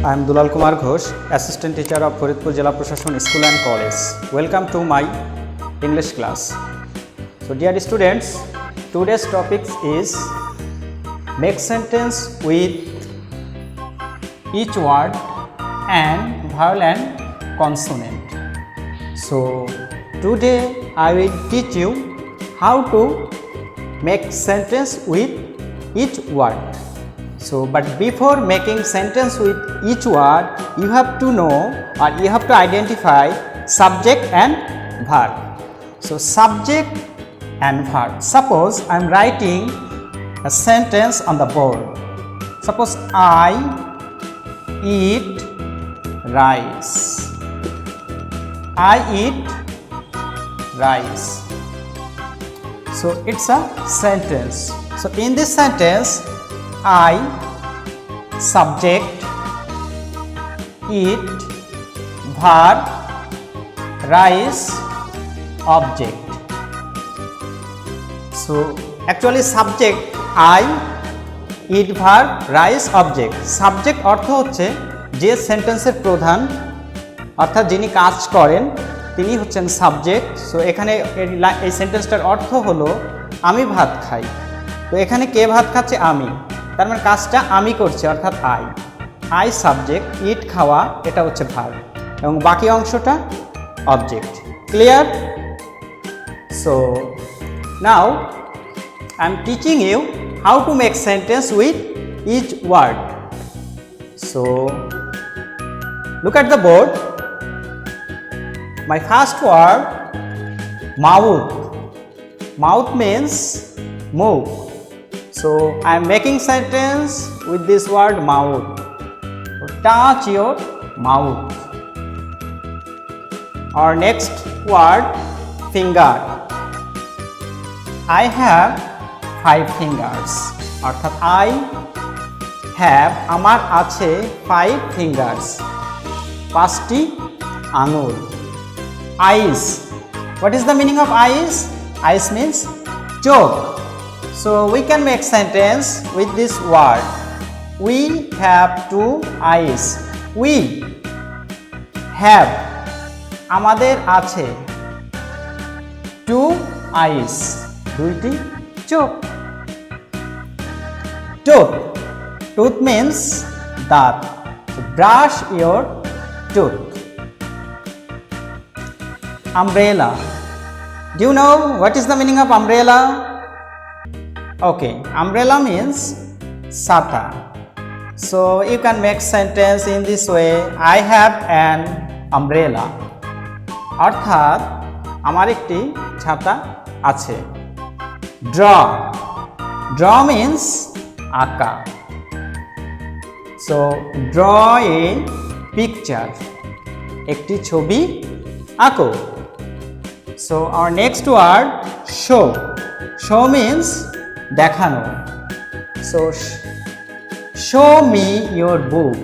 I am Dulal Kumar Ghosh, Assistant Teacher of Faridpur Jila Prashashan School and College. Welcome to my English class. So dear students, today's topic is make sentence with each word and vowel and consonant. So today I will teach you how to make sentence with each word. So but before making sentence with each word, you have to know or you have to identify subject and verb. So subject and verb. Suppose I am writing a sentence on the board. Suppose I eat rice. I eat rice. So it's a sentence. So in this sentence, I, subject, eat, verb, rice, object. So actually subject I, eat, verb, rice, object. Subject অর্থ হচ্ছে যে সেন্টেন্সের প্রধান অর্থাৎ যিনি কাজ করেন তিনি হচ্ছেন সাবজেক্ট। সো এখানে এই সেন্টেন্সটার অর্থ হলো আমি ভাত খাই। তো এখানে কে ভাত খাচ্ছে? আমি। তার মানে কাজটা আমি করছি অর্থাৎ আই সাবজেক্ট, ইট খাওয়া এটা হচ্ছে ভার্ব এবং বাকি অংশটা object. Clear? So now I am teaching you how to make sentence with each word. So look at the board. My first word, mouth. Mouth means move. So I am making sentence with this word mouth. Touch your mouth. Our next word, finger. I have 5 fingers. অর্থাৎ I have আমার আছে 5 fingers. 5টি আঙুল। Eyes. What is the meaning of eyes? Eyes means চোখ. So we can make sentence with this word. We have 2 eyes. We have আমাদের আছে 2 eyes. দুইটি চোখ। Tooth. Tooth means দাঁত. So brush your tooth. Umbrella. Do you know what is the meaning of umbrella? Okay, umbrella means ছাতা. So you can make sentence in this way. I have an umbrella. অর্থাৎ আমার একটি ছাতা আছে। Draw. Draw means আঁকা. So draw a picture. একটি ছবি আঁকো। So our next word, show. Show means দেখানো। So show me your book.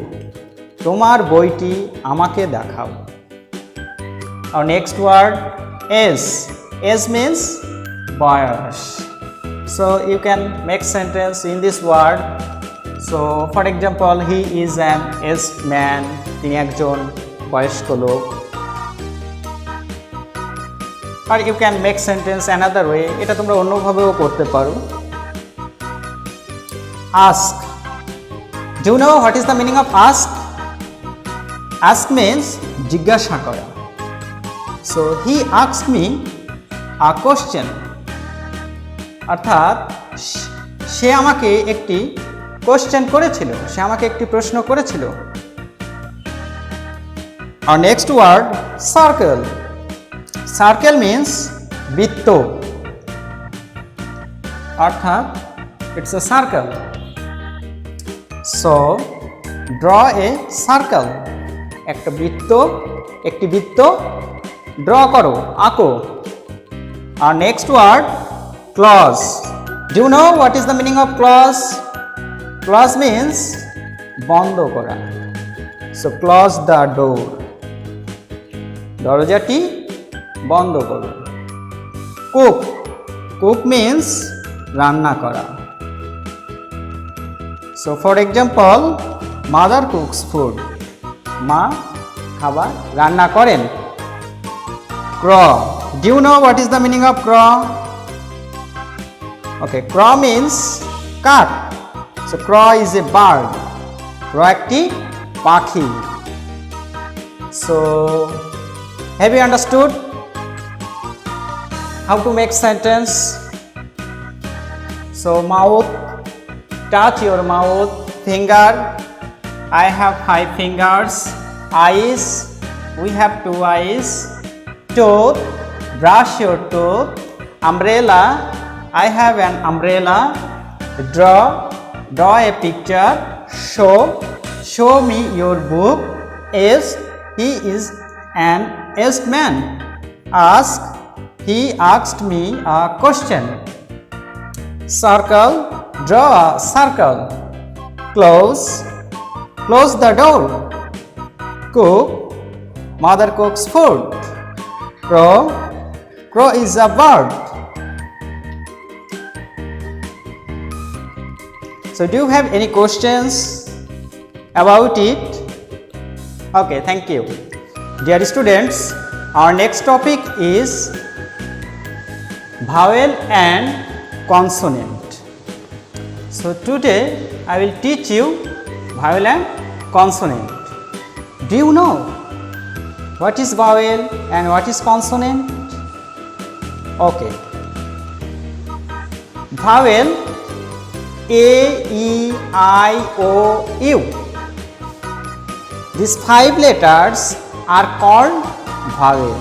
তোমার বইটি আমাকে দেখাও। Our next word, age. Age means বয়স। So you can make sentence in this word. So for example, he is an aged man. তিনি একজন বয়স্ক লোক। Or you can make sentence another way. এটা তোমরা অন্যভাবেও করতে পারো। Ask. Do you know what is the meaning of ask? Ask means জিজ্ঞাসা করা। So he asked me a question. অর্থাৎ সে আমাকে একটি কোশ্চেন করেছিল, সে আমাকে একটি প্রশ্ন করেছিল। Our next word, circle. Circle means বৃত্ত। অর্থাৎ it's a circle. So draw a circle. একটি বৃত্ত ড্র করো, আঁকো। Our next word, close. Do you know what is the meaning of close? Close means বন্ধ করা। So close the door. দরজাটি বন্ধ করো। Cook. Cook means রান্না করা। So for example, mother cooks food. মা খাবার রান্না করেন। Crow. Do you know what is the meaning of crow? Okay, crow means কাক. So crow is a bird. Crow একটি পাখি. So have you understood how to make sentence? So mouth, touch your mouth, finger, I have 5 fingers, eyes, we have 2 eyes, tooth, brush your tooth, umbrella, I have an umbrella, draw a picture, show me your book, he is an aged man, ask, he asked me a question, circle, draw a circle, close the door, cook, mother cooks food, crow is a bird. So do you have any questions about it? Okay, thank you. Dear students, our next topic is vowel and consonant. So today I will teach you vowel and consonant. Do you know what is vowel and what is consonant? Okay. Vowel A, E, I, O, U. These 5 letters are called vowel.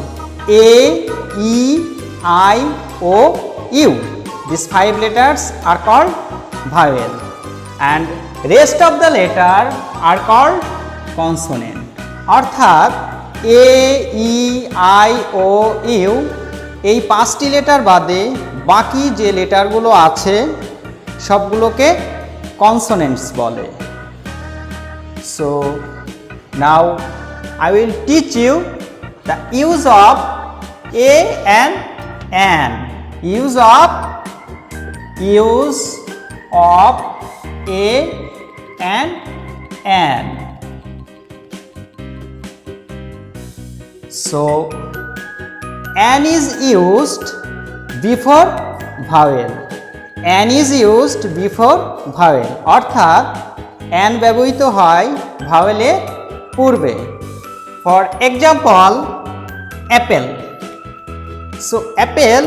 A, E, I, O, U. These 5 letters are called vowel. And rest of the letter are called consonant. অর্থাৎ A, E, I, O, U এই 5টি letter বাদে বাকি যে লেটারগুলো আছে সবগুলোকে consonants বলে। So now I will teach you the use of A and N. Use of A and N. So N is used before vowel. N is used before vowel. অর্থাৎ N ব্যবহৃত হয় ভাওয়েলের পূর্বে। For example, apple. So apple,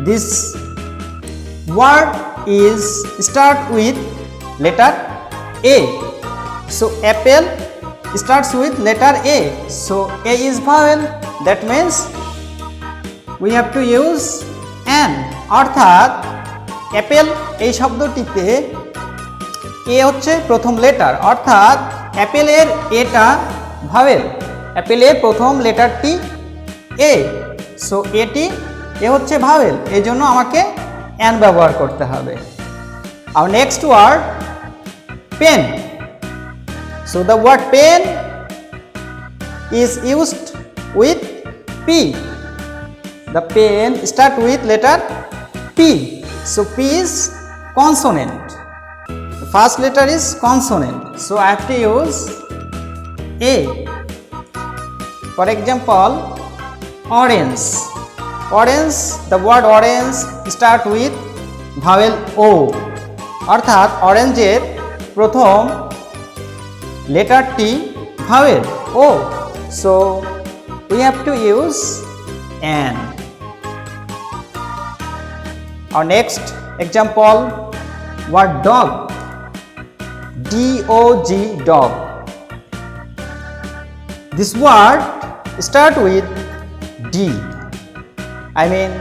this word is start with letter A. So apple starts with letter A. So A is vowel. That means we have to use N. অর্থাৎ Apple এই শব্দটিতে এ হচ্ছে প্রথম letter, অর্থাৎ অ্যাপেলের এটা vowel. অ্যাপেলের প্রথম লেটারটি এ, so এটি এ হচ্ছে ভাওয়েল, এই জন্য আমাকে N ব্যবহার করতে হবে। আর next word pen. So the word pen is used with P. The pen start with letter P. So P is consonant. The first letter is consonant. So I have to use A. For example, orange. Orange, the word orange start with vowel O. অর্থাৎ অরেঞ্জের প্রথম লেটারটি vowel O. So we have to use N. Our next example, word dog. D-O-G, dog. This word start with D. I mean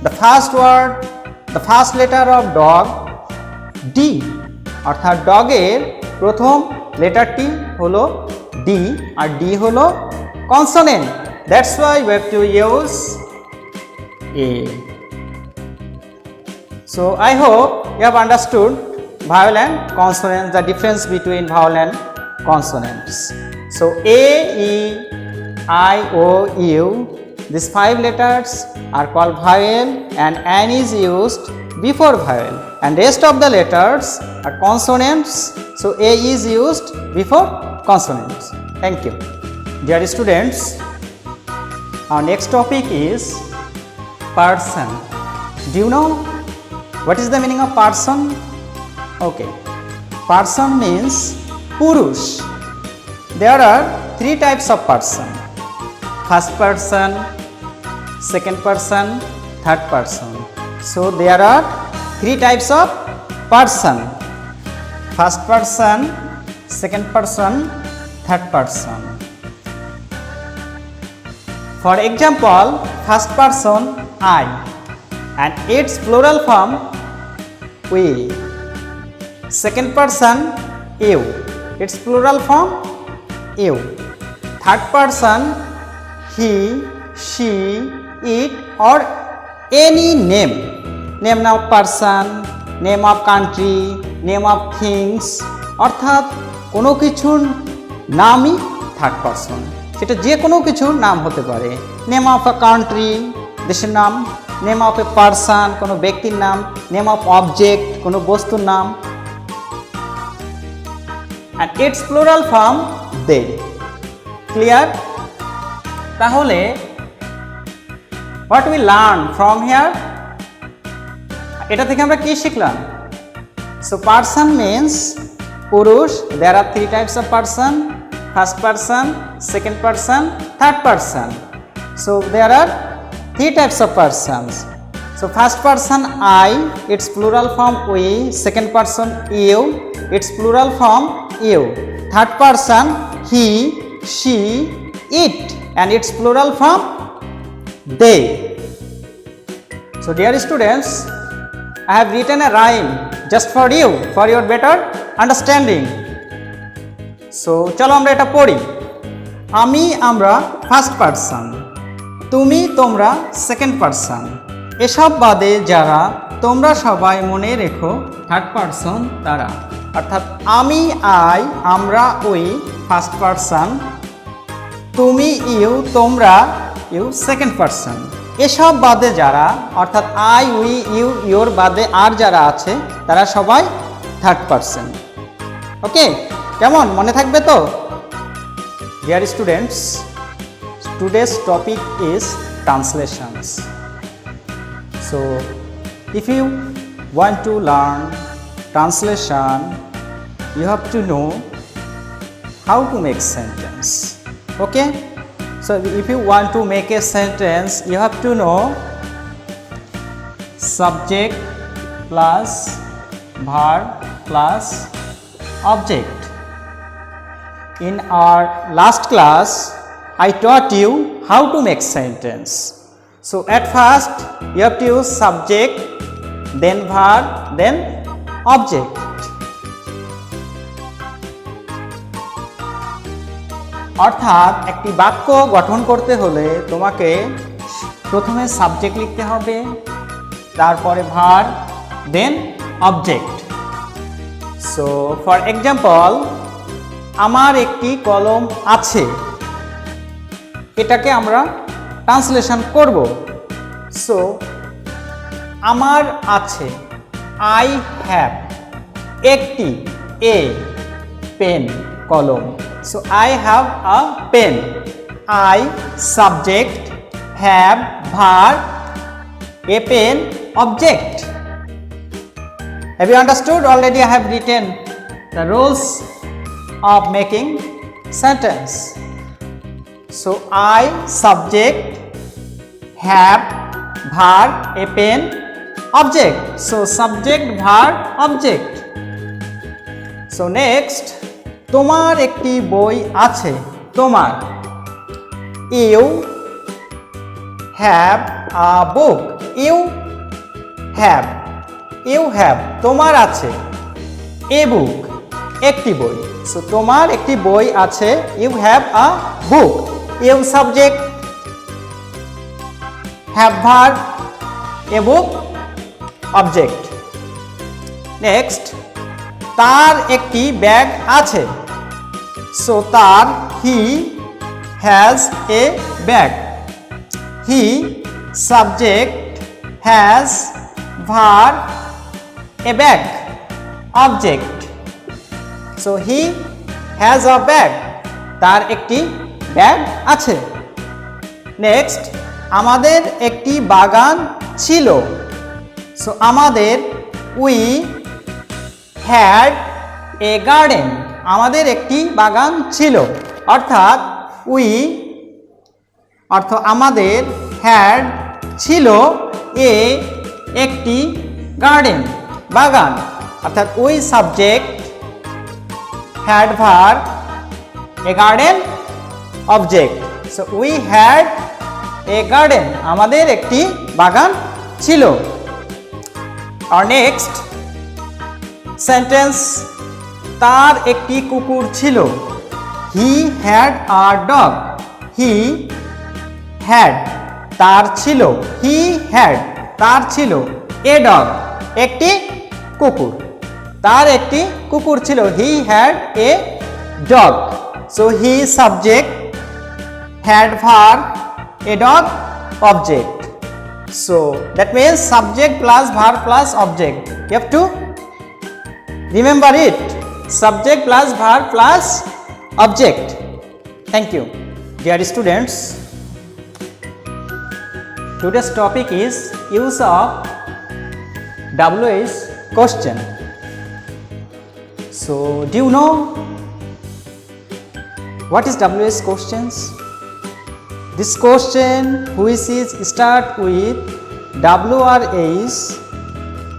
the first word, the first letter of dog, D. অর্থাৎ ডগের প্রথম লেটারটি হলো D আর D হলো consonant. That's why we have to use A. So I hope you have understood vowel and consonant, the difference between vowel and consonants. So A, E, I, O, U, these 5 letters are called vowel and N is used before vowel, and rest of the letters are consonants. So A is used before consonants. Thank you. Dear students, our next topic is person. Do you know what is the meaning of person? Okay. Person means Purush. There are three types of person. First person, second person, third person. So there are three types of person. First person, second person, third person. For example, first person I and its plural form we. Second person you, its plural form you. Third person he, she, it or any name. Name of person, name of country, name of things, অর্থাৎ কোনো কিছুর নামই third person. সেটা যে কোনো কিছুর নাম হতে পারে। নেম অফ আ কান্ট্রি, দেশের নাম, নেম অফ এ পারসন, কোনো ব্যক্তির নাম, নেম অফ অবজেক্ট, কোনো বস্তুর নাম, and its plural form they. Clear? তাহলে what we learn from here? এটা থেকে আমরা কি শিখলাম? So person means Purush. There are three types of person. First person, second person, third person. So there are three types of persons. So first person I, its plural form we. Second person you, its plural form you. Third person he, she, it and its plural form they. So dear students, I have written a rhyme just for you, for your better understanding. So চলো আমরা এটা পড়ি। আমি আমরা first person, তুমি তোমরা second person, এসব বাদে যারা তোমরা সবাই মনে রেখো থার্ড পারসন তারা। অর্থাৎ আমি আই, আমরা উই ফার্স্ট পারসন, তুমি ইউ, তোমরা ইউ সেকেন্ড পারসন। এসব বাদে যারা অর্থাৎ আই উই ইউ ইউর বাদে আর যারা আছে তারা সবাই থার্ড পারসন। ওকে, কেমন মনে থাকবে তো? Dear students, today's topic is translations. So if you want to learn translation, you have to know how to make sentence. Okay, so if you want to make a sentence, you have to know subject plus verb plus object. In our last class I taught you how to make sentence. So at first you have to use subject, then verb, then object. অর্থাৎ একটি বাক্য গঠন করতে হলে তোমাকে প্রথমে subject লিখতে হবে, তারপরে verb, then object. So for example, আমার একটি কলম আছে, এটাকে আমরা ট্রান্সলেশন করব। সো আমার আছে, আই হ্যাভ, একটি এ পেন কলম। So I have a pen. I subject, have verb, a pen object. Have you understood? Already I have written the rules of making sentence. So I subject, have verb, a pen object. So subject, verb, object. So next, তোমার একটি বই আছে, তোমার। You have a book, you have, তোমার আছে এ বুক, একটি বই। So তোমার একটি বই আছে, you have a book. You subject, have verb, a book object. Next, তার একটি ব্যাগ আছে। সো তার, he has a bag. He subject, has verb, a bag object. So he has a bag, তার একটি ব্যাগ আছে। Next, আমাদের একটি বাগান ছিল। সো আমাদের, উই হ্যাড এ গার্ডেন, আমাদের একটি বাগান ছিল। অর্থাৎ উই অর্থ আমাদের, হ্যাড ছিল, এ একটি গার্ডেন বাগান। অর্থাৎ we subject, had verb, a garden object. So we had a garden, আমাদের একটি বাগান ছিল। আর নেক্সট সেন্টেন্স, তার একটি কুকুর ছিল। He had a dog, he had, তার ছিল, হি হ্যাড, তার ছিল, এ ডগ, একটি কুকুর, তার একটি কুকুর ছিল। He had a dog. So he subject, had verb, a dog object. So that means subject plus verb plus object. You have to remember it. Subject plus verb plus object. Thank you. Dear students, today's topic is use of WH question. So do you know what is WH questions? This question which is start with W or H,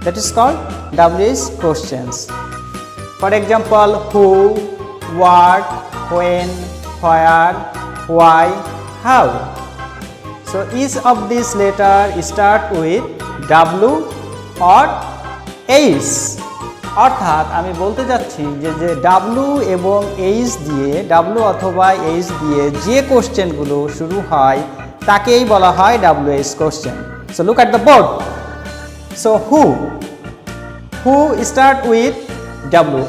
that is called WH questions. For example, who, what, when, where, why, how. So each of these letters start with W or H. অর্থাৎ আমি বলতে যাচ্ছি যে W এবং H দিয়ে, W অথবা H দিয়ে যে কোশ্চেনগুলো শুরু হয় তাকেই বলা হয় WH question. So look at the board. So who start with W,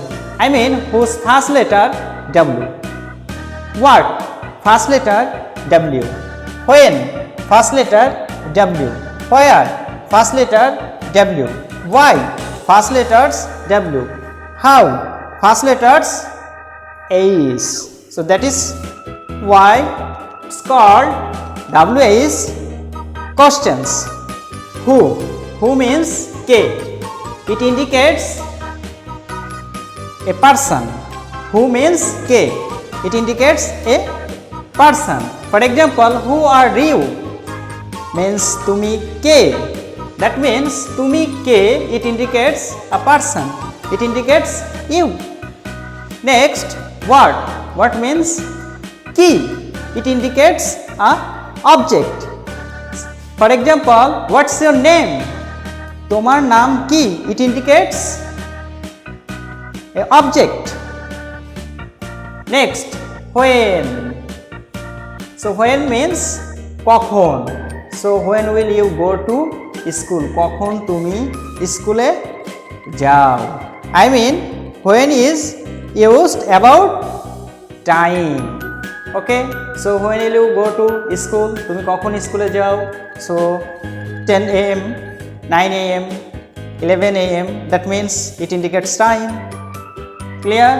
I mean whose first letter W. What, first letter W. When, first letter W. Where, first letter W. Why, first letters W. How, first letters H. So that is why it's called WH questions. Who means K. It indicates a person. Who means K. It indicates a person. For example, who are you means tumi K. That means tumi K, it indicates a person, it indicates you. Next, what means key, it indicates a object. For example, what's your name? Tomar naam ki, it indicates a object. Next, when. So when means kokhon. So when will you go to school, কখন তুমি স্কুলে যাও। I mean when is used about time. Okay, so when will you go to school, তুমি কখন স্কুলে যাও। So 10 AM, 9 AM, 11 AM, that means it indicates time. Clear?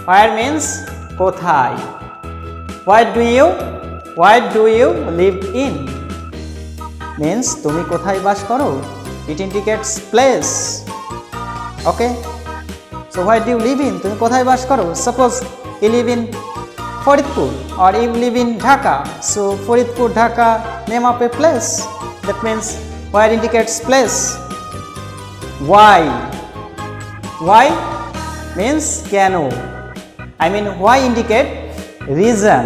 Where means কোথায়। What do you live in means তুমি কোথায় বাস করো, it indicates place. Okay, so where do you live in, তুমি কোথায় বাস করো। Suppose you live in Faridpur or you live in Dhaka, so Faridpur, Dhaka, name of a place, that means where indicates place. Why means কেন, I mean why indicate reason.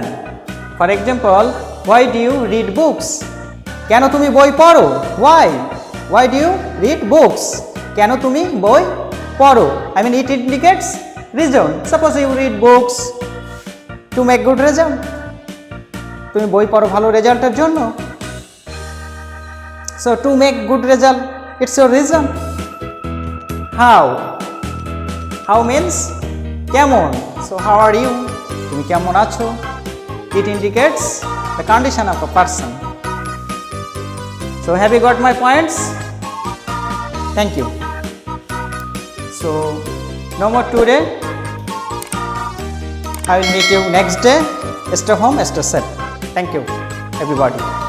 For example, why do you read books, কেন তুমি বই পড়ো। why do you read books, কেন তুমি বই পড়ো, I mean it indicates reason. Suppose you read books to make good result, তুমি বই পড়ো ভালো রেজাল্টের জন্য। So to make good result, it's your reason. How means কেমন। So how are you, তুমি কেমন আছো, it indicates the condition of a person. So have you got my points? Thank you. So no more today. I will meet you next day. Stay home, stay safe. Thank you, everybody.